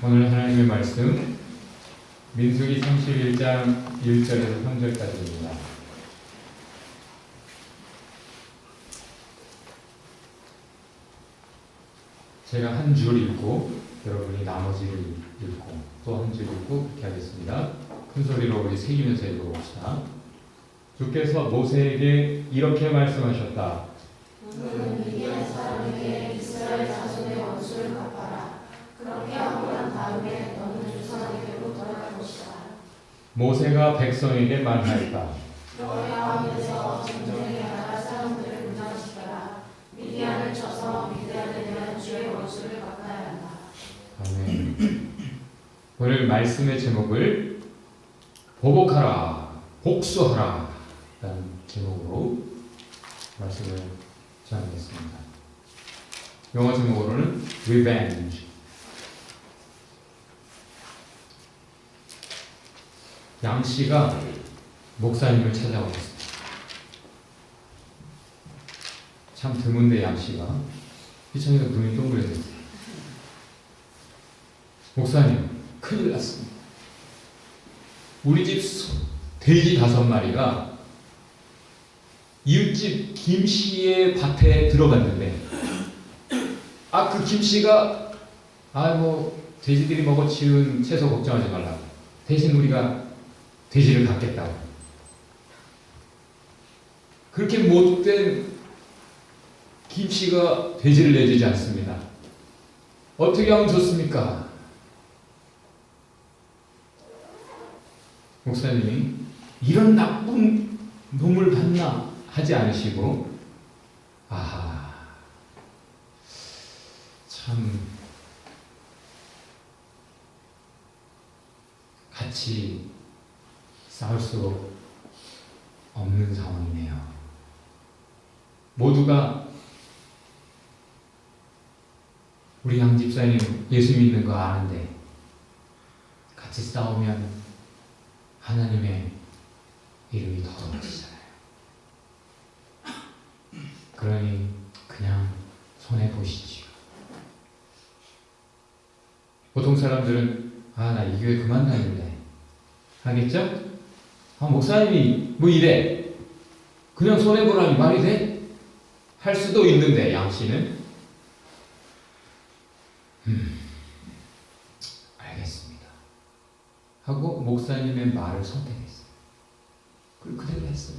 오늘 하나님의 말씀 민수기 31장 1절에서 3절까지입니다. 제가 한 줄 읽고 여러분이 나머지를 읽고 또 한 줄 읽고 그렇게 하겠습니다. 큰 소리로 우리 새기면서 읽어봅시다. 주께서 모세에게 이렇게 말씀하셨다. 너는 미디안 사람에게 이스라엘 자손의 원수를 갚아라. 그렇게 하고 난 다음에 너는 조상에게로 돌아갈 것이다. 모세가 백성에게 말하였다. 너의 가운데서 전쟁에 나갈 사람들을 분장시켜라. 미디안을 쳐서 미디안에 대한 주의 원수를 갚아야 한다. 아멘. 오늘 말씀의 제목을 보복하라, 복수하라 라는 제목으로 말씀을 전하겠습니다. 영어 제목으로는 Revenge. 양 씨가 목사님을 찾아오셨습니다. 참 드문데 양 씨가 피천이가 눈이 동그래졌어요. 목사님, 큰일 났습니다. 우리 집 돼지 5마리가 이웃집 김 씨의 밭에 들어갔는데, 그 김 씨가 돼지들이 먹어치운 채소 걱정하지 말라고, 대신 우리가 돼지를 갖겠다고. 그렇게 못된 김 씨가 돼지를 내주지 않습니다. 어떻게 하면 좋습니까? 목사님이 이런 나쁜 놈을 봤나 하지 않으시고, 참 같이 싸울 수 없는 상황이네요. 모두가 우리 양 집사님 예수 믿는 거 아는데 같이 싸우면 하나님의 이름이 더러워지잖아요. 그러니 그냥 손해보시지요. 보통 사람들은 나 이 교회 그만 다닐래 하겠죠? 목사님이 뭐 이래, 그냥 손해보라니 말이 돼? 할 수도 있는데 양씨는 알겠습니다 하고 목사님의 말을 선택했어요. 그대로 했어요.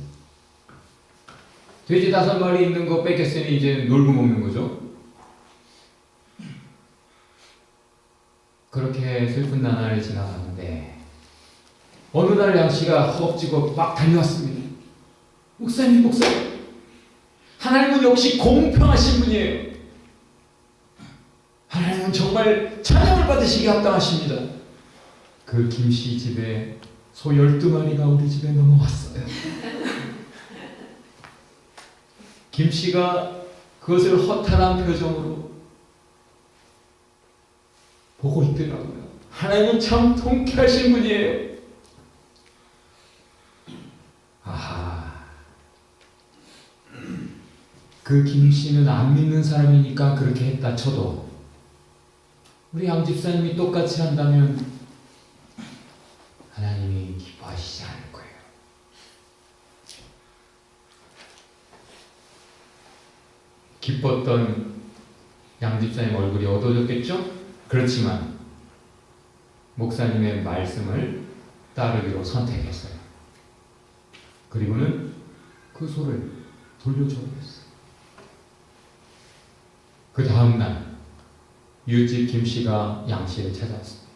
돼지 5마리 있는 거 뺏겼으니 이제 놀고 먹는 거죠. 그렇게 슬픈 나날이 지나갔는데 어느 날 양씨가 허겁지겁 막 달려왔습니다. 목사님, 하나님은 역시 공평하신 분이에요. 하나님은 정말 찬양을 받으시기 합당하십니다. 그 김씨 집에 소 12마리가 우리 집에 넘어왔어요. 김씨가 그것을 허탈한 표정으로 보고 있더라고요. 하나님은 참 통쾌하신 분이에요. 그 김씨는 안 믿는 사람이니까 그렇게 했다 쳐도 우리 양 집사님이 똑같이 한다면 하나님이 기뻐하시지 않을 거예요. 기뻤던 양 집사님 얼굴이 어두워졌겠죠? 그렇지만 목사님의 말씀을 따르기로 선택했어요. 그리고는 그 소를 돌려줘 버렸어요. 그 다음날 이웃집 김씨가 양씨를 찾아왔습니다.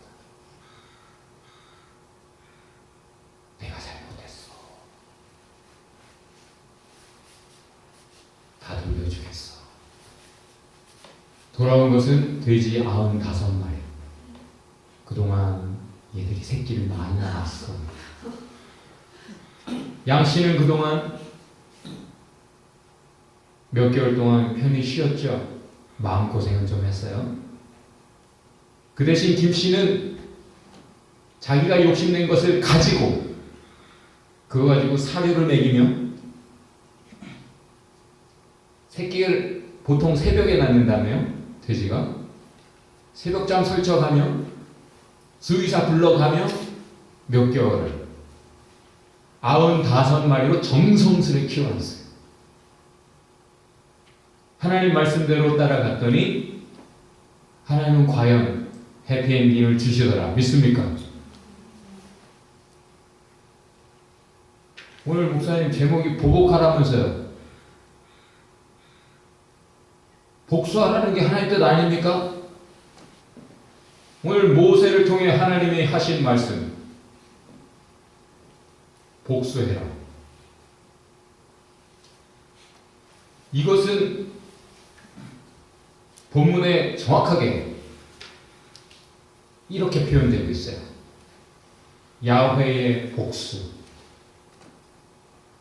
내가 잘못했어. 다 돌려주겠어. 돌아온 것은 돼지 95마리. 그동안 얘들이 새끼를 많이 낳았어. 양씨는 그동안 몇 개월 동안 편히 쉬었죠. 마음고생을 좀 했어요. 그 대신 김씨는 자기가 욕심낸 것을 가지고 그거 가지고 사료를 먹이며, 새끼를 보통 새벽에 낳는다며 돼지가 새벽잠 설쳐가며 수의사 불러가며 몇 개월을 95마리로 정성스레 키워놨어요. 하나님 말씀대로 따라갔더니 하나님은 과연 해피엔딩을 주시더라. 믿습니까? 오늘 목사님 제목이 보복하라면서요. 복수하라는 게 하나님 뜻 아닙니까? 오늘 모세를 통해 하나님이 하신 말씀, 복수해라. 이것은 본문에 정확하게 이렇게 표현되고 있어요. 야훼의 복수.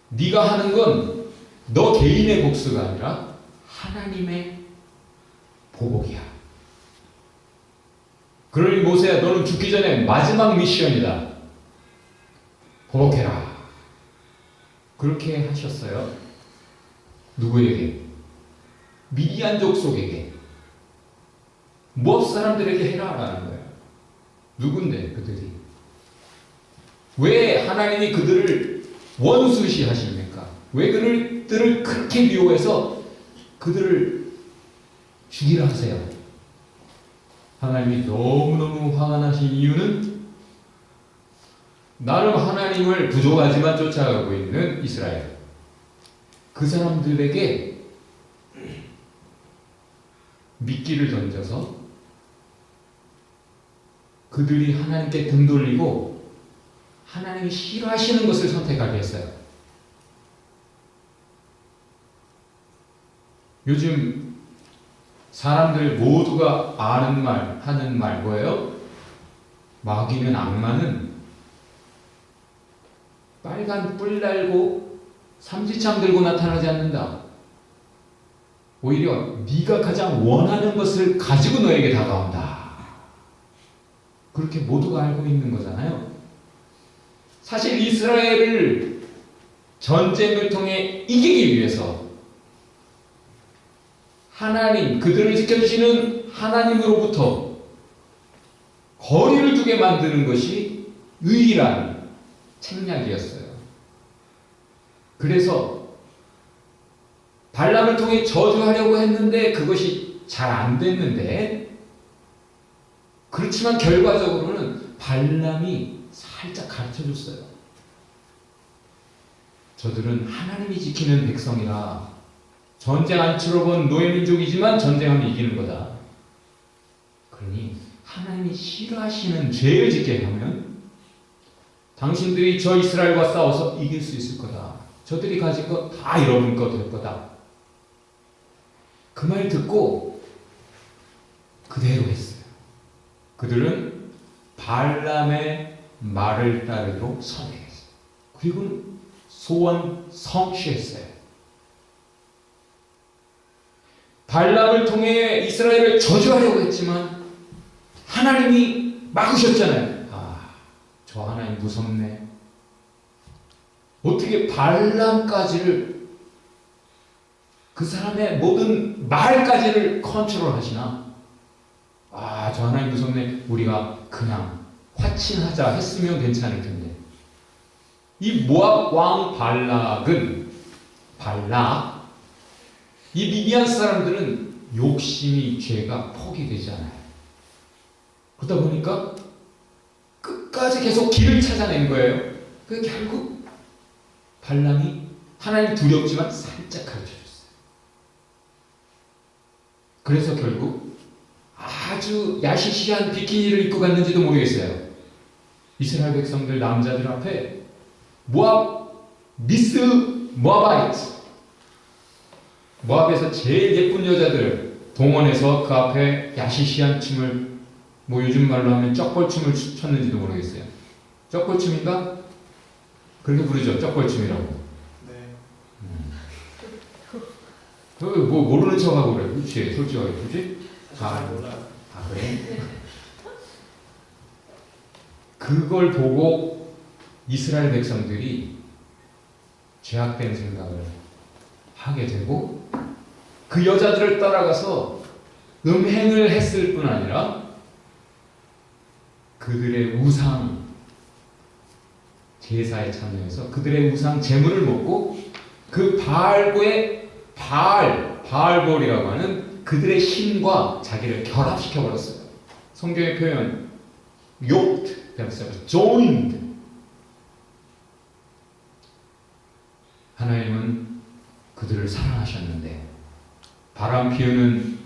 네가 하는 건 너 개인의 복수가 아니라 하나님의 보복이야. 그러니 모세야, 너는 죽기 전에 마지막 미션이다. 보복해라. 그렇게 하셨어요. 누구에게? 미디안 족속에게. 모압 사람들에게 해라라는 거예요. 누군데 그들이? 왜 하나님이 그들을 원수시 하십니까? 왜 그들을 그렇게 미워해서 그들을 죽이라 하세요? 하나님이 너무너무 화가 나신 이유는 나름 하나님을 부족하지만 쫓아가고 있는 이스라엘, 그 사람들에게 미끼를 던져서 그들이 하나님께 등 돌리고 하나님이 싫어하시는 것을 선택하게 했어요. 요즘 사람들 모두가 아는 말, 하는 말 뭐예요? 마귀는, 악마는 빨간 뿔 달고 삼지창 들고 나타나지 않는다. 오히려 네가 가장 원하는 것을 가지고 너에게 다가온다. 그렇게 모두가 알고 있는 거잖아요. 사실 이스라엘을 전쟁을 통해 이기기 위해서 하나님, 그들을 지켜주시는 하나님으로부터 거리를 두게 만드는 것이 유일한 책략이었어요. 그래서 발람을 통해 저주하려고 했는데 그것이 잘 안 됐는데, 그렇지만 결과적으로는 발람이 살짝 가르쳐줬어요. 저들은 하나님이 지키는 백성이라 전쟁 안 치러본 노예민족이지만 전쟁하면 이기는 거다. 그러니 하나님이 싫어하시는 죄를 짓게 하면 당신들이 저 이스라엘과 싸워서 이길 수 있을 거다. 저들이 가진 것 다 여러분 거 될 거다. 그 말 듣고 그대로 했어요. 그들은 발람의 말을 따르기로 선택했어요. 그리고 소원 성취했어요. 발람을 통해 이스라엘을 저주하려고 했지만 하나님이 막으셨잖아요. 아, 저 하나님 무섭네. 어떻게 발람까지를, 그 사람의 모든 말까지를 컨트롤하시나? 아, 저 하나님 무섭네. 우리가 그냥 화친하자 했으면 괜찮을 텐데. 이 모압 왕 발락, 이 미디안 사람들은 욕심이 죄가 포기되지 않아요. 그러다 보니까 끝까지 계속 길을 찾아낸 거예요. 그 결국 발람이 하나님 두렵지만 살짝 가르쳐줬어요. 그래서 결국 아주 야시시한 비키니를 입고 갔는지도 모르겠어요. 이스라엘 백성들 남자들 앞에 미스 모아바이트, 모압에서 제일 예쁜 여자들을 동원해서 그 앞에 야시시한 춤을, 뭐 요즘 말로 하면 쩍벌춤을 췄는지도 모르겠어요. 쩍벌춤인가? 그렇게 부르죠. 쩍벌춤이라고. 네. 뭐 모르는 척하고 그래. 그렇지. 솔직하게. 그렇지? 잘 몰라요. 아, 그래? 그걸 보고 이스라엘 백성들이 죄악된 생각을 하게 되고 그 여자들을 따라가서 음행을 했을 뿐 아니라 그들의 우상 제사에 참여해서 그들의 우상 제물을 먹고 그 바알볼이라고 하는 그들의 신과 자기를 결합시켜 버렸어요. 성경의 표현 yoked themselves, joined. 하나님은 그들을 사랑하셨는데 바람 피우는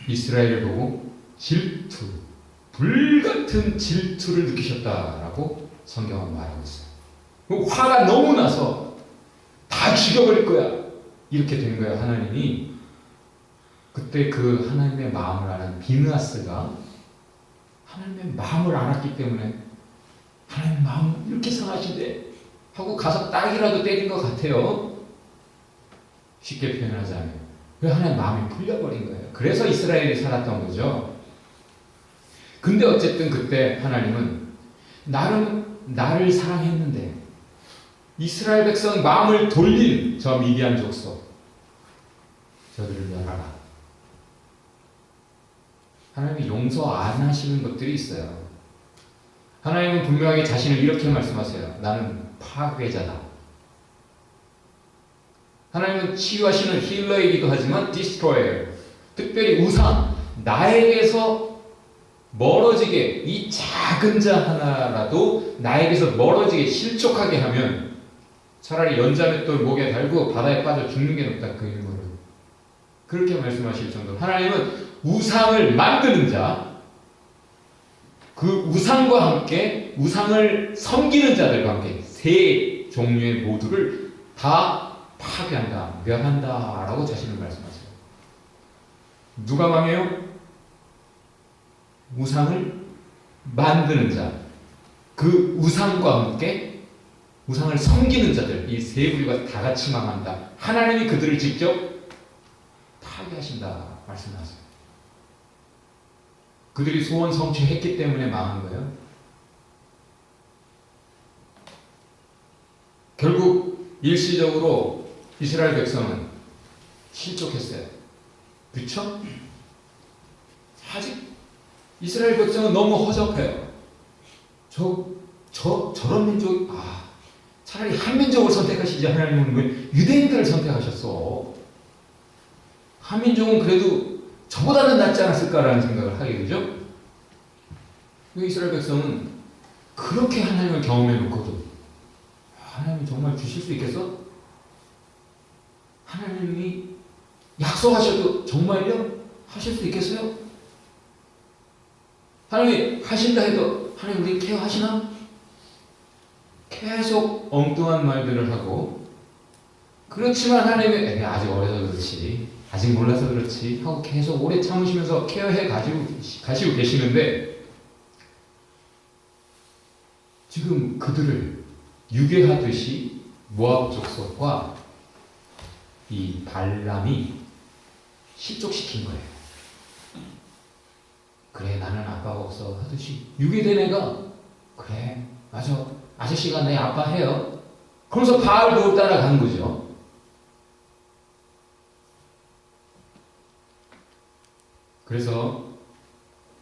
이스라엘을 보고 질투, 불같은 질투를 느끼셨다라고 성경은 말하고 있어요. 화가 너무 나서 다 죽여버릴 거야 이렇게 된 거예요. 하나님이 그때 그 하나님의 마음을 아는 비느하스가 하나님의 마음을 알았기 때문에 하나님의 마음은 이렇게 상하신데 하고 가서 딱이라도 때린 것 같아요. 쉽게 표현하자면 그 하나님의 마음이 풀려버린 거예요. 그래서 이스라엘이 살았던 거죠. 근데 어쨌든 그때 하나님은 나를 사랑했는데 이스라엘 백성 마음을 돌린 저 미디안 족속 저들을 멸하라. 하나님이 용서 안 하시는 것들이 있어요. 하나님은 분명하게 자신을 이렇게 말씀하세요. 나는 파괴자다. 하나님은 치유하시는 힐러이기도 하지만 디스트로이어, 특별히 우상, 나에게서 멀어지게 이 작은 자 하나라도 나에게서 멀어지게 실족하게 하면 차라리 연자맷돌 목에 달고 바다에 빠져 죽는 게 낫다. 그 이름으로 그렇게 말씀하실 정도로 하나님은 우상을 만드는 자, 그 우상과 함께 우상을 섬기는 자들과 함께 세 종류의 모두를 다 파괴한다, 멸한다 라고 자신을 말씀하세요. 누가 망해요? 우상을 만드는 자, 그 우상과 함께 우상을 섬기는 자들, 이 세 부류가 다 같이 망한다. 하나님이 그들을 직접 파괴하신다 말씀하세요. 그들이 소원 성취했기 때문에 망한 거예요. 결국 일시적으로 이스라엘 백성은 실족했어요. 그렇죠? 아직 이스라엘 백성은 너무 허접해요. 저런 민족, 차라리 한 민족을 선택하시지 하나님은 왜 유대인들을 선택하셨어? 한 민족은 그래도 저보다는 낫지 않았을까라는 생각을 하게 되죠. 이스라엘 백성은 그렇게 하나님을 경험해 놓고도 하나님이 정말 주실 수 있겠어? 하나님이 약속하셔도 정말요? 하실 수 있겠어요? 하나님이 하신다 해도 하나님 우리 케어하시나? 계속 엉뚱한 말들을 하고 그렇지만 하나님이 아직 어려서 그렇지 아직 몰라서 그렇지 하고 계속 오래 참으시면서 케어해 가시고 계시는데 지금 그들을 유괴하듯이 모압 족속과 이 발람이 실족시킨 거예요. 그래 나는 아빠가 없어 하듯이 유괴된 애가 그래 맞아 아저씨가 내 아빠 해요. 그러면서 바알볼 따라간 거죠. 그래서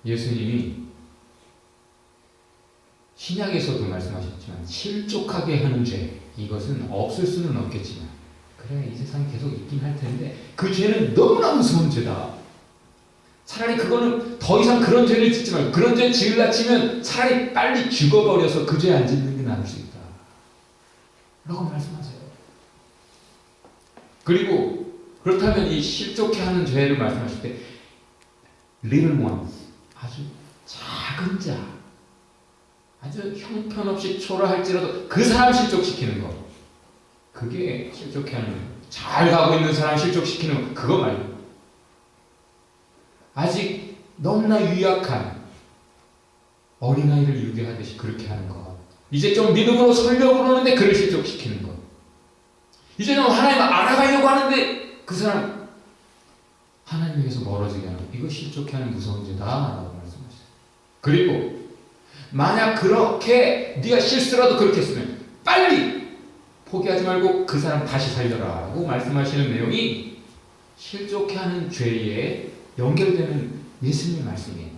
예수님이 신약에서도 말씀하셨지만 실족하게 하는 죄 이것은 없을 수는 없겠지만 그래 이 세상에 계속 있긴 할 텐데 그 죄는 너무나 무서운 죄다. 차라리 그거는 더 이상 그런 죄를 짓지 말고 그런 죄 지으려 치면 차라리 빨리 죽어버려서 그 죄 안 짓는 게 나을 수 있다 라고 말씀하세요. 그리고 그렇다면 이 실족해 하는 죄를 말씀하실 때 little ones 아주 작은 자 아주 형편없이 초라할지라도 그 사람 실족시키는 거 그게 실족해 하는 거예요. 잘 가고 있는 사람 실족시키는 거 그거 말고 아직 너무나 유약한 어린아이를 유괴하듯이 그렇게 하는 것 이제 좀 믿음으로 서려고 그러는데 그를 실족시키는 것 이제 좀 하나님을 알아가려고 하는데 그 사람 하나님에게서 멀어지게 하는 것 이거 실족해 하는 무서운 죄다 라고 말씀하셨어요. 그리고 만약 그렇게 네가 실수라도 그렇게 했으면 빨리 포기하지 말고 그 사람 다시 살려라 라고 말씀하시는 내용이 실족해 하는 죄에 연결되는 예수님의 말씀이에요.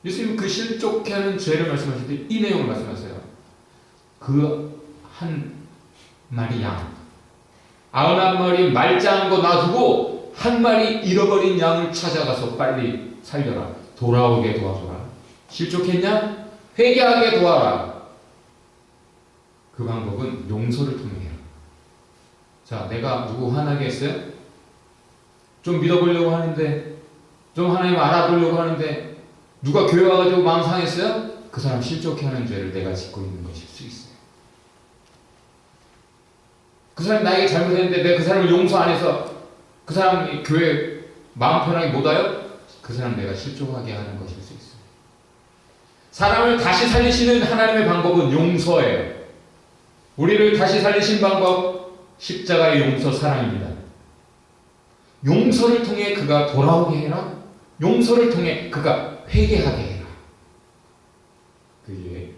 예수님은 그 실족케 하는 죄를 말씀하실 때 이 내용을 말씀하세요. 그 한 마리 양, 99마리 말짱한 거 놔두고 한 마리 잃어버린 양을 찾아가서 빨리 살려라. 돌아오게 도와줘라. 실족했냐? 회개하게 도와라. 그 방법은 용서를 통해요. 자, 내가 누구 화나게 했어요? 좀 믿어보려고 하는데, 좀 하나님 알아보려고 하는데, 누가 교회 와가지고 마음 상했어요? 그 사람 실족해 하는 죄를 내가 짓고 있는 것일 수 있어요. 그 사람이 나에게 잘못했는데 내가 그 사람을 용서 안 해서 그 사람이 교회 마음 편하게 못 와요? 그 사람 내가 실족하게 하는 것일 수 있어요. 사람을 다시 살리시는 하나님의 방법은 용서예요. 우리를 다시 살리신 방법, 십자가의 용서, 사랑입니다. 용서를 통해 그가 돌아오게 해라. 용서를 통해 그가 회개하게 해라. 그게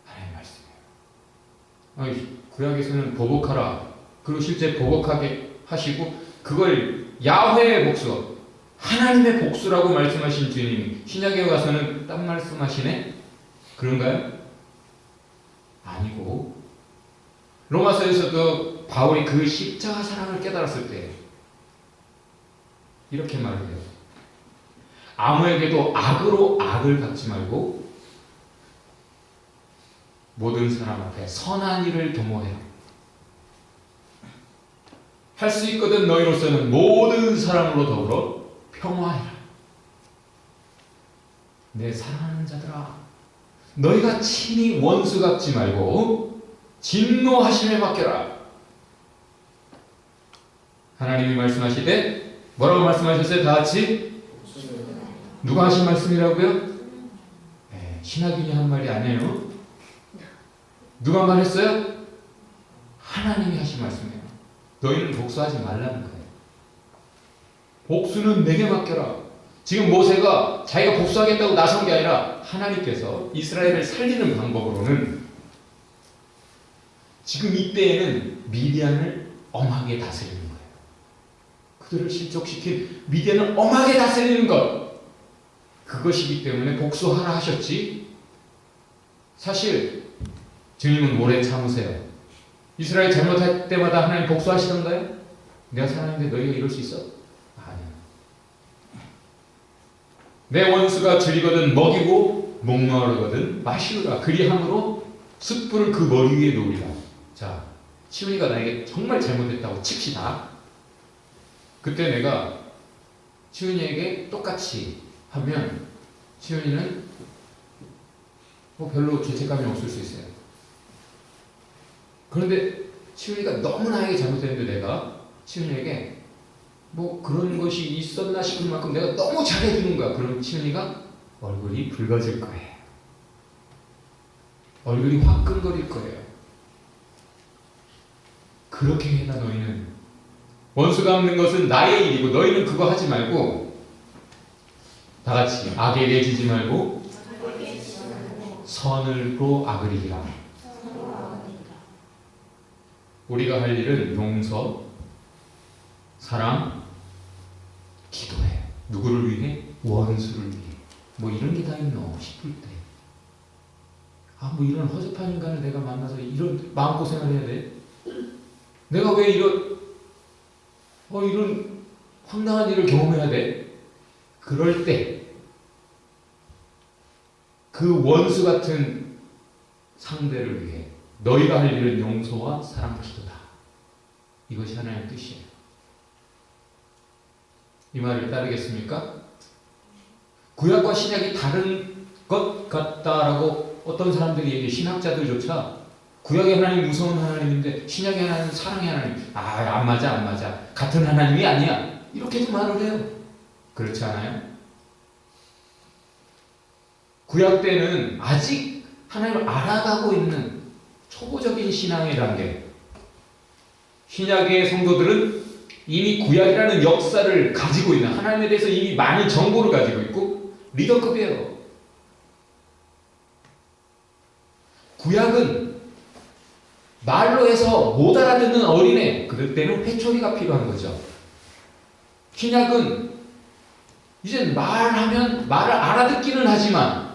하나님의 말씀이에요. 구약에서는 보복하라. 그리고 실제 보복하게 하시고 그걸 야훼의 복수, 하나님의 복수라고 말씀하신 주님이 신약에 가서는 딴 말씀하시네? 그런가요? 아니고 로마서에서도 바울이 그 십자가 사랑을 깨달았을 때 이렇게 말을 해요. 아무에게도 악으로 악을 갚지 말고 모든 사람 앞에 선한 일을 도모해라. 할 수 있거든 너희로서는 모든 사람으로 더불어 평화해라. 내 사랑하는 자들아, 너희가 친히 원수 갚지 말고 진노하심에 맡겨라. 하나님이 말씀하시되 뭐라고 말씀하셨어요? 다 같이? 누가 하신 말씀이라고요? 네, 신하균이 한 말이 아니에요. 누가 말했어요? 하나님이 하신 말씀이에요. 너희는 복수하지 말라는 거예요. 복수는 내게 맡겨라. 지금 모세가 자기가 복수하겠다고 나선 게 아니라 하나님께서 이스라엘을 살리는 방법으로는 지금 이때에는 미디안을 엄하게 다스리는 거예요. 그들을 실족시킨 미디안을 엄하게 다스리는 것. 그것이기 때문에 복수하라 하셨지. 사실 주님은 오래 참으세요. 이스라엘 잘못할 때마다 하나님 복수하시던가요? 내가 사랑하는데 너희가 이럴 수 있어? 아니야. 내 원수가 줄이거든 먹이고 목마르거든 마시우라. 그리함으로 숯불을 그 머리 위에 놓으리라. 자, 치훈이가 나에게 정말 잘못했다고 칩시다. 그때 내가 치훈이에게 똑같이 하면 치훈이는 뭐 별로 죄책감이 없을 수 있어요. 그런데 치훈이가 너무 나에게 잘못했는데 내가 치훈이에게 뭐 그런 것이 있었나 싶을 만큼 내가 너무 잘해주는 거야. 그럼 치훈이가 얼굴이 붉어질 거예요. 얼굴이 화끈거릴 거예요. 그렇게 해라. 너희는 원수 갚는 것은 나의 일이고 너희는 그거 하지 말고 다 같이 악에게 지지 말고 선을로 악을 이기라. 우리가 할 일은 용서, 사랑, 기도해. 누구를 위해? 원수를 위해. 뭐 이런 게 다 있노 싶을 때, 뭐 이런 허접한 인간을 내가 만나서 이런 마음고생을 해야 돼? 내가 왜 이런 황당한 일을 경험해야 돼? 그럴 때 그 원수 같은 상대를 위해 너희가 할 일은 용서와 사랑, 기도다. 이것이 하나님의 뜻이에요. 이 말을 따르겠습니까? 구약과 신약이 다른 것 같다라고 어떤 사람들이 얘기해. 신학자들조차 구약의 하나님 무서운 하나님인데 신약의 하나님 사랑의 하나님, 안 맞아. 같은 하나님이 아니야. 이렇게도 말을 해요. 그렇지 않아요? 구약 때는 아직 하나님을 알아가고 있는 초보적인 신앙의 단계. 신약의 성도들은 이미 구약이라는 역사를 가지고 있는, 하나님에 대해서 이미 많은 정보를 가지고 있고 리더급이에요. 구약은 말로 해서 못 알아듣는 어린애, 그럴 때는 회초리가 필요한 거죠. 신약은 이제 말하면 말을 알아듣기는 하지만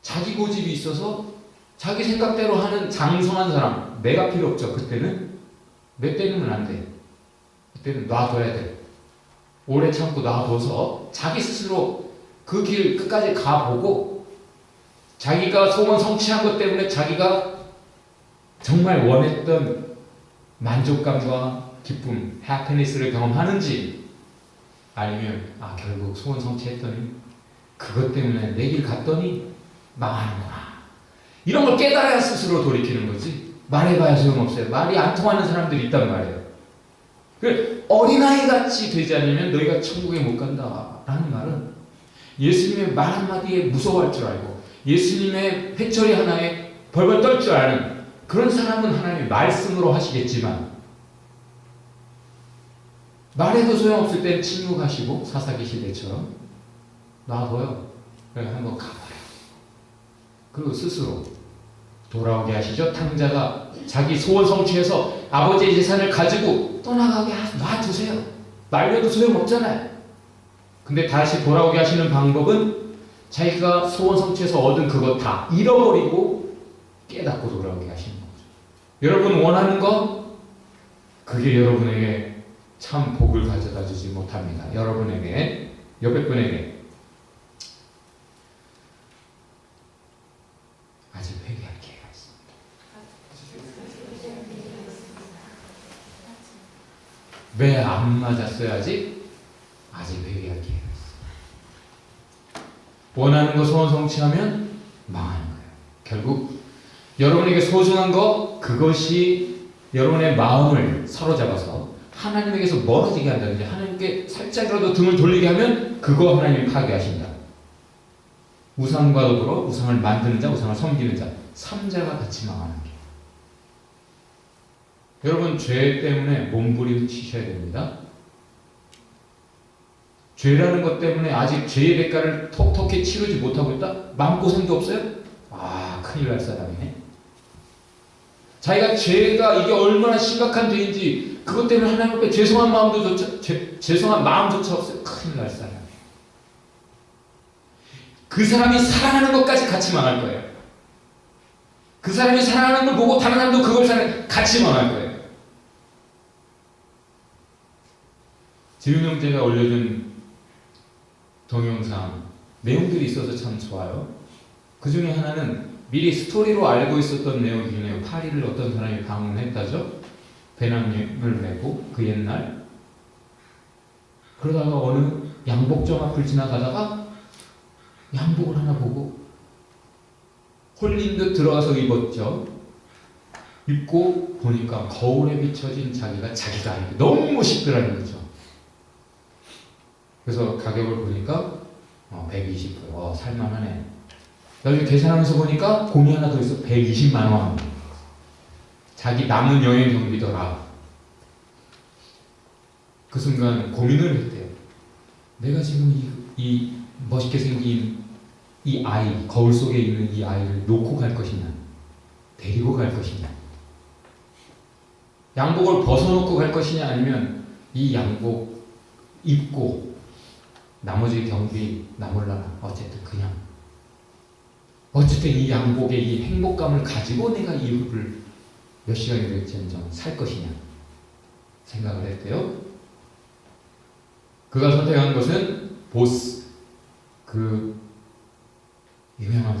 자기 고집이 있어서 자기 생각대로 하는 장성한 사람, 내가 필요 없죠. 그때는 몇 대는 안 돼. 그때는 놔둬야 돼. 오래 참고 놔둬서 자기 스스로 그 길 끝까지 가보고 자기가 소원 성취한 것 때문에 자기가 정말 원했던 만족감과 기쁨, 해피니스를 경험하는지 아니면 결국 소원 성취했더니 그것 때문에 내 길 갔더니 망하는구나. 이런 걸 깨달아야 스스로 돌이키는 거지. 말해봐야 소용없어요. 말이 안 통하는 사람들이 있단 말이에요. 어린아이같이 되지 않으면 너희가 천국에 못 간다 라는 말은 예수님의 말 한마디에 무서워할 줄 알고 예수님의 회초리 하나에 벌벌 떨 줄 아는 그런 사람은 하나님의 말씀으로 하시겠지만 말해도 소용없을 땐 침묵하시고 사사기 시대처럼 놔둬요. 그래 한번 가봐요. 그리고 스스로 돌아오게 하시죠. 탕자가 자기 소원 성취해서 아버지의 재산을 가지고 떠나가게 놔두세요. 말려도 소용없잖아요. 근데 다시 돌아오게 하시는 방법은 자기가 소원 성취해서 얻은 그것 다 잃어버리고 깨닫고 돌아오게 하시는 거죠. 여러분 원하는 거 그게 여러분에게 참 복을 가져다 주지 못합니다. 여러분에게 옆에 분에게 아직 회개할 기회가 있습니다. 왜 안 맞았어야지? 아직 회개할 기회가 있습니다. 원하는 거 소원 성취하면 망하는 거예요. 결국 여러분에게 소중한 거 그것이 여러분의 마음을 사로잡아서 하나님에게서 멀어지게 한다든지 하나님께 살짝이라도 등을 돌리게 하면 그거 하나님이 파괴하신다. 우상과 더불어 우상을 만드는 자, 우상을 섬기는 자, 3자가 같이 망하는 게. 여러분 죄 때문에 몸부림치셔야 됩니다. 죄라는 것 때문에 아직 죄의 대가를 톡톡히 치르지 못하고 있다? 마음고생도 없어요? 큰일 날 사람이네. 자기가 죄가 이게 얼마나 심각한 죄인지 그것 때문에 하나님 앞에 죄송한 마음도 죄송한 마음조차 없어요. 큰일 날 사람이에요. 그 사람이 사랑하는 것까지 같이 망할 거예요. 그 사람이 사랑하는 걸 보고 다른 사람도 그걸 같이 망할 거예요. 지훈 형제가 올려준 동영상 내용들이 있어서 참 좋아요. 그 중에 하나는 미리 스토리로 알고 있었던 내용이네요. 파리를 어떤 사람이 방문했다죠. 배낭여행을 메고 그 옛날. 그러다가 어느 양복점 앞을 지나가다가 양복을 하나 보고 홀린 듯 들어가서 입었죠. 입고 보니까 거울에 비춰진 자기가 너무 멋있더라는 거죠. 그래서 가격을 보니까 120불. 살만하네. 나중에 계산하면서 보니까 공이 하나 더 있어. 120만 원. 자기 남은 여행 경비더라. 그 순간 고민을 했대요. 내가 지금 이 멋있게 생긴 이 아이, 거울 속에 있는 이 아이를 놓고 갈 것이냐, 데리고 갈 것이냐, 양복을 벗어놓고 갈 것이냐, 아니면 이 양복 입고 나머지 경비 나 몰라. 어쨌든 이 양복의 이 행복감을 가지고 내가 이 옷을 몇 시간이 될지언정 살 것이냐 생각을 했대요. 그가 선택한 것은 보스, 그 유명한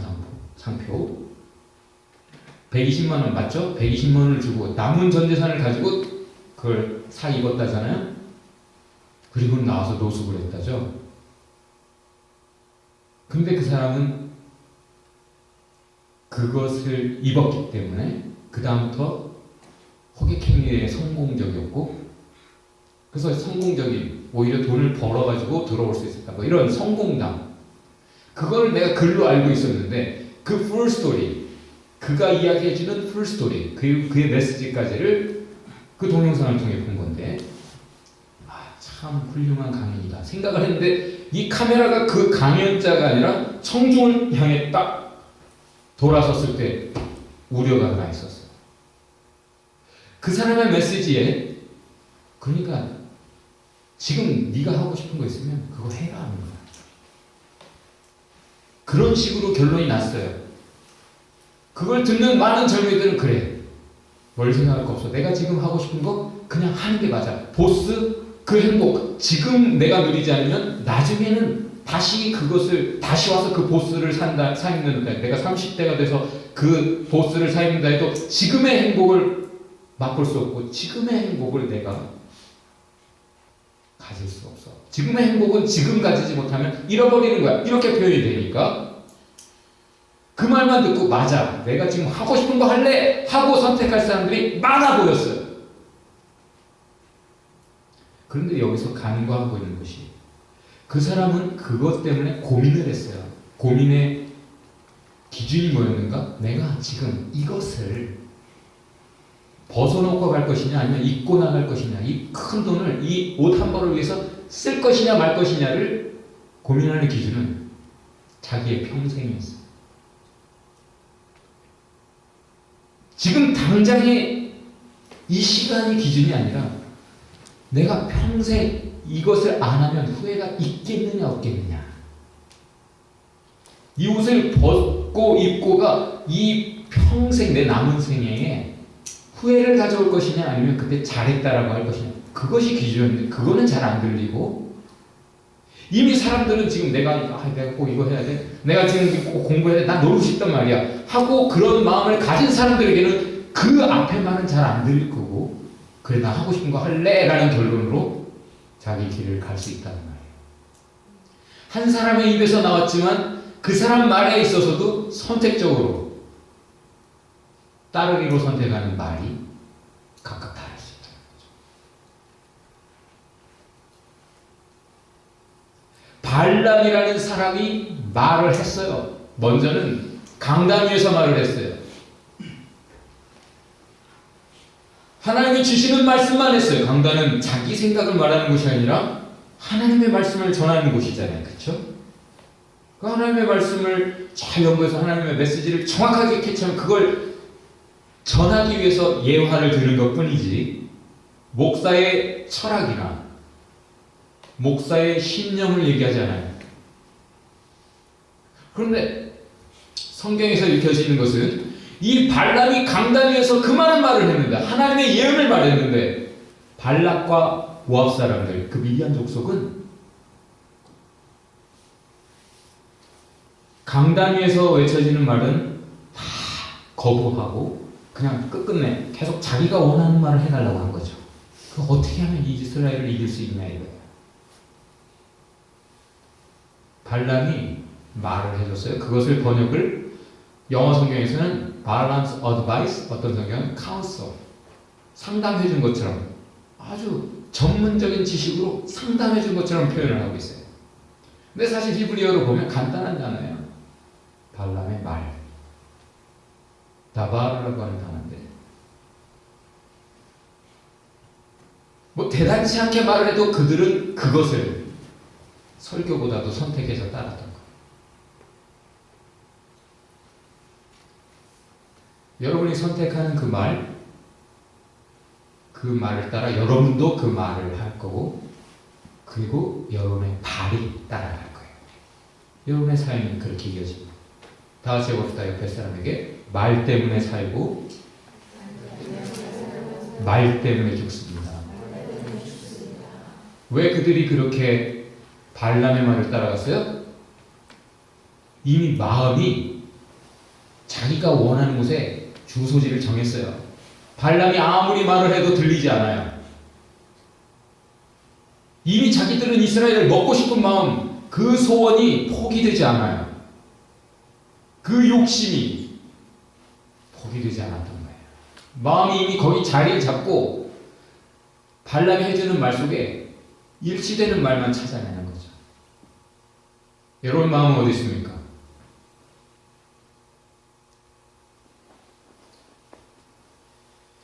상표 120만 원 맞죠? 120만 원을 주고 남은 전 재산을 가지고 그걸 사 입었다잖아요. 그리고 나와서 노숙을 했다죠. 근데 그 사람은 그것을 입었기 때문에 그 다음부터 호객행위에 성공적이었고, 그래서 성공적인, 오히려 돈을 벌어가지고 들어올 수 있었다. 이런 성공담. 그걸 내가 글로 알고 있었는데 그 full story, 그가 이야기해주는 full story, 그의 메시지까지를 그 동영상을 통해 본 건데 참 훌륭한 강연이다 생각을 했는데 이 카메라가 그 강연자가 아니라 청중을 향해 딱 돌아섰을 때 우려가 하나 있었어요. 그 사람의 메시지에, 그러니까 지금 네가 하고 싶은 거 있으면 그거 해라 하는 거야. 그런 식으로 결론이 났어요. 그걸 듣는 많은 젊은이들은 그래. 뭘 생각할 거 없어. 내가 지금 하고 싶은 거 그냥 하는 게 맞아. 보스 그 행복 지금 내가 누리지 않으면 나중에는 다시 그것을 다시 와서 그 보스를 사입는다. 내가 30대가 돼서 그 보스를 사입는다 해도 지금의 행복을 맛볼 수 없고 지금의 행복을 내가 가질 수 없어. 지금의 행복은 지금 가지지 못하면 잃어버리는 거야. 이렇게 표현이 되니까 그 말만 듣고 맞아. 내가 지금 하고 싶은 거 할래? 하고 선택할 사람들이 많아 보였어요. 그런데 여기서 간과하고 있는 것이 그 사람은 그것 때문에 고민을 했어요. 고민의 기준이 뭐였는가? 내가 지금 이것을 벗어놓고 갈 것이냐 아니면 입고 나갈 것이냐 이 큰 돈을 이 옷 한 벌을 위해서 쓸 것이냐 말 것이냐를 고민하는 기준은 자기의 평생이었어요. 지금 당장의 이 시간이 기준이 아니라 내가 평생 이것을 안 하면 후회가 있겠느냐 없겠느냐. 이 옷을 벗고 입고가 이 평생 내 남은 생애에 후회를 가져올 것이냐 아니면 그때 잘했다라고 할 것이냐. 그것이 기준인데 그거는 잘 안 들리고 이미 사람들은 지금 내가 꼭 이거 해야 돼. 내가 지금 꼭 공부해야 돼. 나 놀고 싶단 말이야. 하고 그런 마음을 가진 사람들에게는 그 앞에 말은 잘 안 들릴 거고 그래 나 하고 싶은 거 할래? 라는 결론으로 자기 길을 갈 수 있다는 말이에요. 한 사람의 입에서 나왔지만 그 사람 말에 있어서도 선택적으로 따르기로 선택하는 말이 각각 다를 수 있다는 거죠. 발람이라는 사람이 말을 했어요. 먼저는 강단 위에서 말을 했어요. 하나님이 주시는 말씀만 했어요. 강단은 자기 생각을 말하는 곳이 아니라 하나님의 말씀을 전하는 곳이잖아요. 그렇죠? 그 하나님의 말씀을 잘 연구해서 하나님의 메시지를 정확하게 캐치하면 그걸 전하기 위해서 예화를 들은 것뿐이지 목사의 철학이나 목사의 신념을 얘기하지 않아요. 그런데 성경에서 읽혀지는 것은 이 발람이 강단 위에서 그 많은 말을 했는데 하나님의 예언을 말했는데 발락과 모압 사람들 그 미디안 족속은 강단 위에서 외쳐지는 말은 다 거부하고 그냥 끝끝내 계속 자기가 원하는 말을 해달라고 한 거죠. 그 어떻게 하면 이 이스라엘을 이길 수 있냐 이거예요. 발람이 말을 해줬어요. 그것을 번역을 영어 성경에서는 balance advice, 어떤 성경은 counsel, 상담해 준 것처럼 아주 전문적인 지식으로 상담해 준 것처럼 표현을 하고 있어요. 근데 사실 히브리어로 보면 간단한 단어예요. 발람의 말, 다바르라고 하는 단어인데 뭐 대단치 않게 말을 해도 그들은 그것을 설교보다도 선택해서 따랐던 거예요. 여러분이 선택하는 그 말을 따라 여러분도 그 말을 할 거고 그리고 여러분의 발이 따라갈 거예요. 여러분의 삶이 그렇게 이어집니다. 다 같이 해봅시다. 옆에 사람에게 말 때문에 살고 말 때문에 죽습니다. 왜 그들이 그렇게 발람의 말을 따라갔어요? 이미 마음이 자기가 원하는 곳에 주소지를 정했어요. 발람이 아무리 말을 해도 들리지 않아요. 이미 자기들은 이스라엘을 먹고 싶은 마음, 그 소원이 포기되지 않아요. 그 욕심이 포기되지 않았던 거예요. 마음이 이미 거기 자리를 잡고 발람이 해주는 말 속에 일치되는 말만 찾아내는 거죠. 여러분 마음은 어디 있습니까?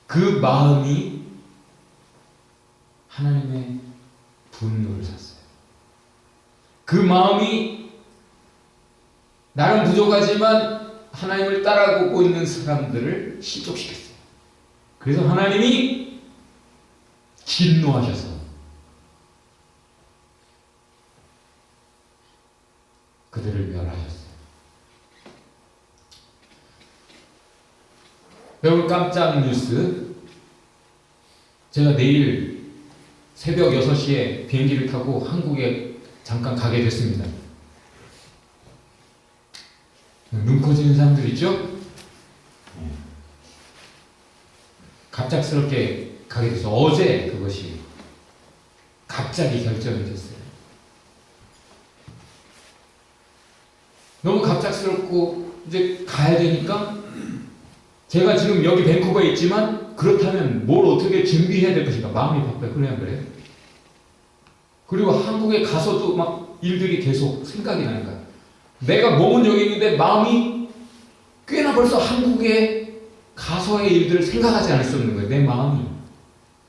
그 마음이 하나님의 분노를 샀어요. 그 마음이 나는 부족하지만 하나님을 따라오고 있는 사람들을 실족시켰어요. 그래서 하나님이 진노하셔서 그들을 멸하셨어요. 여러분, 깜짝 뉴스. 제가 내일 새벽 6시에 비행기를 타고 한국에 잠깐 가게 됐습니다. 눈 커지는 사람들 있죠? 갑작스럽게 가게 돼서 어제 그것이 갑자기 결정이 됐어요. 너무 갑작스럽고 이제 가야 되니까 제가 지금 여기 밴쿠버에 있지만 그렇다면 뭘 어떻게 준비해야 될 것인가 마음이 바빠요. 그래 안 그래요? 그리고 한국에 가서도 막 일들이 계속 생각이 나는 거야. 내가 몸은 여기 있는데 마음이 꽤나 벌써 한국에 가서의 일들을 생각하지 않을 수 없는 거예요. 내 마음이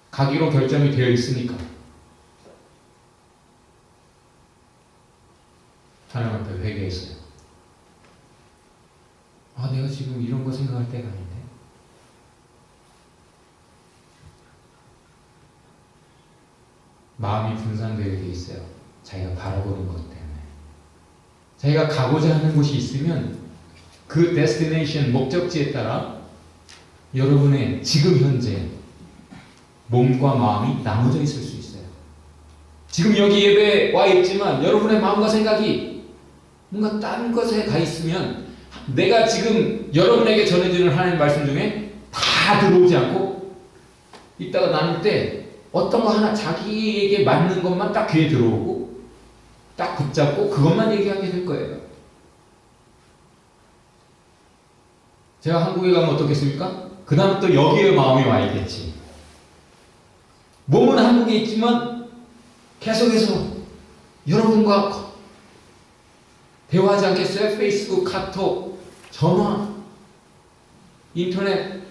가기로 결정이 되어 있으니까. 하나님 앞에 회개했어요. 내가 지금 이런 거 생각할 때가 아닌데. 마음이 분산되게 돼 있어요. 자기가 바라보는 것 때문에. 자기가 가고자 하는 곳이 있으면 그 데스티네이션, 목적지에 따라 여러분의 지금 현재 몸과 마음이 나눠져 있을 수 있어요. 지금 여기 예배에 와 있지만 여러분의 마음과 생각이 뭔가 다른 것에 가 있으면 내가 지금 여러분에게 전해지는 하나님의 말씀 중에 다 들어오지 않고 이따가 나눌 때 어떤 거 하나 자기에게 맞는 것만 딱 귀에 들어오고 딱 붙잡고 그것만 얘기하게 될 거예요. 제가 한국에 가면 어떻겠습니까? 그 다음 또 여기에 마음이 와 있겠지. 몸은 한국에 있지만 계속해서 여러분과 대화하지 않겠어요? 페이스북, 카톡, 전화, 인터넷.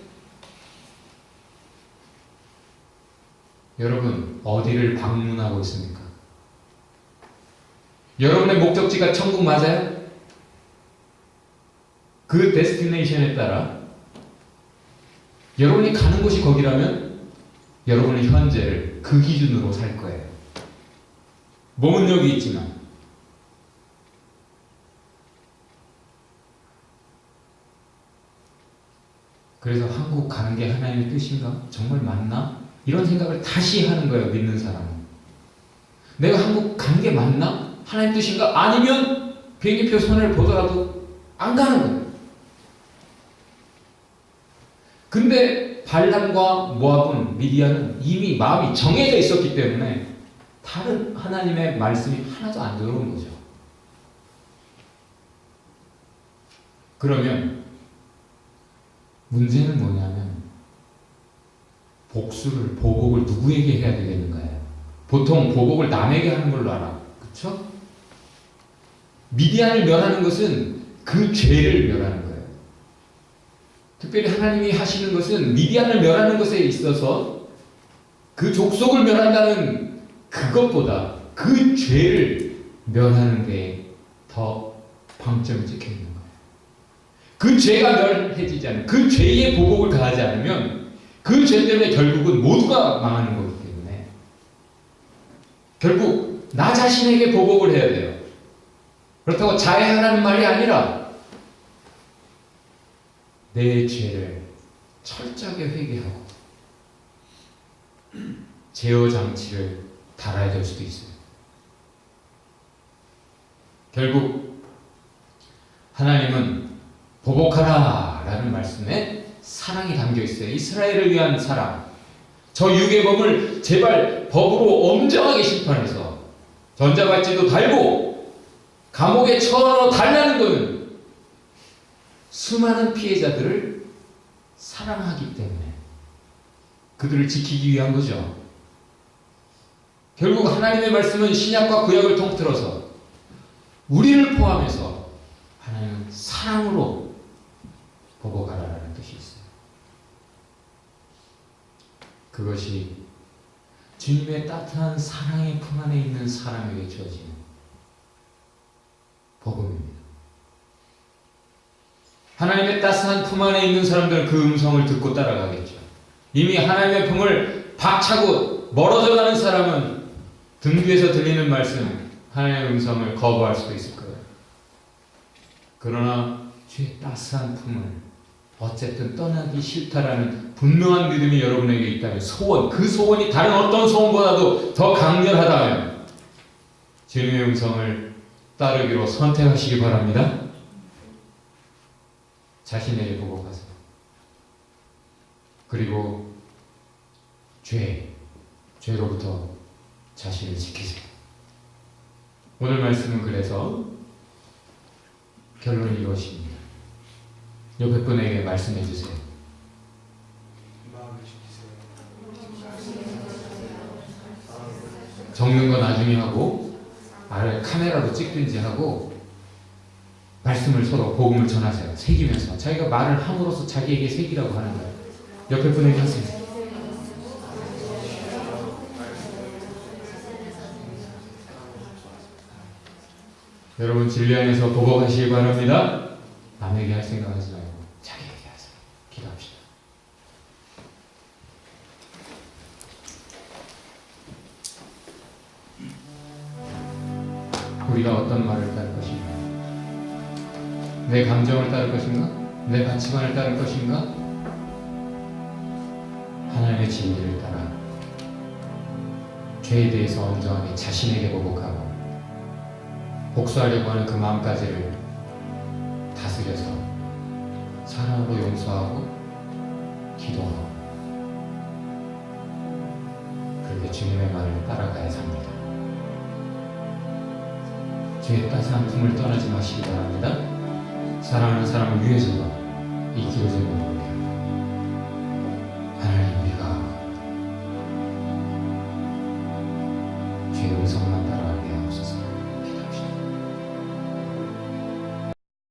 여러분 어디를 방문하고 있습니까? 여러분의 목적지가 천국 맞아요? 그 데스티네이션에 따라 여러분이 가는 곳이 거기라면 여러분의 현재를 그 기준으로 살 거예요. 몸은 여기 있지만 그래서 한국 가는 게 하나님의 뜻인가? 정말 맞나? 이런 생각을 다시 하는 거예요. 믿는 사람은. 내가 한국 가는 게 맞나? 하나님 뜻인가? 아니면 비행기표 손해를 보더라도 안 가는 거예요. 근데 발람과 모압은, 미디안은 이미 마음이 정해져 있었기 때문에 다른 하나님의 말씀이 하나도 안 들어온 거죠. 그러면 문제는 뭐냐면 보복을 누구에게 해야 되겠는가요? 보통 보복을 남에게 하는 걸로 알아. 그쵸? 미디안을 멸하는 것은 그 죄를 멸하는 거예요. 특별히 하나님이 하시는 것은 미디안을 멸하는 것에 있어서 그 족속을 멸한다는 그것보다 그 죄를 멸하는 데 더 방점이 찍혀 있는 거예요. 그 죄가 멸해지지 않으면, 그 죄의 보복을 가하지 않으면 그 죄 때문에 결국은 모두가 망하는 거기 때문에 결국 나 자신에게 보복을 해야 돼요. 그렇다고 자해하라는 말이 아니라 내 죄를 철저하게 회개하고 제어 장치를 달아야 될 수도 있어요. 결국 하나님은 보복하라 라는 말씀에 사랑이 담겨 있어요. 이스라엘을 위한 사랑. 저 유괴범을 제발 법으로 엄정하게 심판해서 전자발찌도 달고 감옥에 쳐넣어 달라는 것은 수많은 피해자들을 사랑하기 때문에 그들을 지키기 위한 거죠. 결국 하나님의 말씀은 신약과 구약을 통틀어서 우리를 포함해서 하나님은 사랑으로 보복하라는 뜻이 있어요. 그것이 주님의 따뜻한 사랑의 품 안에 있는 사람에게 주어지는 복음입니다. 하나님의 따뜻한 품 안에 있는 사람들은 그 음성을 듣고 따라가겠죠. 이미 하나님의 품을 박차고 멀어져 가는 사람은 등 뒤에서 들리는 말씀, 하나님의 음성을 거부할 수도 있을 거예요. 그러나 죄의 따스한 품을 어쨌든 떠나기 싫다라는 분명한 믿음이 여러분에게 있다면 소원, 그 소원이 다른 어떤 소원보다도 더 강렬하다면 주님의 음성을 따르기로 선택하시기 바랍니다. 자신에게 보복하세요. 그리고 죄로부터 자신을 지키세요. 오늘 말씀은 그래서 결론이 이것입니다. 옆에 분에게 말씀해 주세요. 마음을 지키세요. 적는 거 나중에 하고 아래 카메라로 찍든지 하고 말씀을 서로 복음을 전하세요. 새기면서 자기가 말을 함으로써 자기에게 새기라고 하는 거예요. 옆에 분에게 하세요. 여러분 진리 안에서 보복하시기 바랍니다. 남에게 할 생각하지 말고 자기에게 하세요. 기도합시다. 우리가 어떤 말을 따를 것인가? 내 감정을 따를 것인가? 내 가치관을 따를 것인가? 하나님의 진리를 따라 죄에 대해서 온전하게 자신에게 보복하고 복수하려고 하는 그 마음까지를 다스려서 사랑으로 용서하고 기도하고 그렇게 주님의 말을 따라가야 합니다. 죄의 따스한 품을 떠나지 마시기 바랍니다. 사랑하는 사람을 위해서도 이 기도 제목을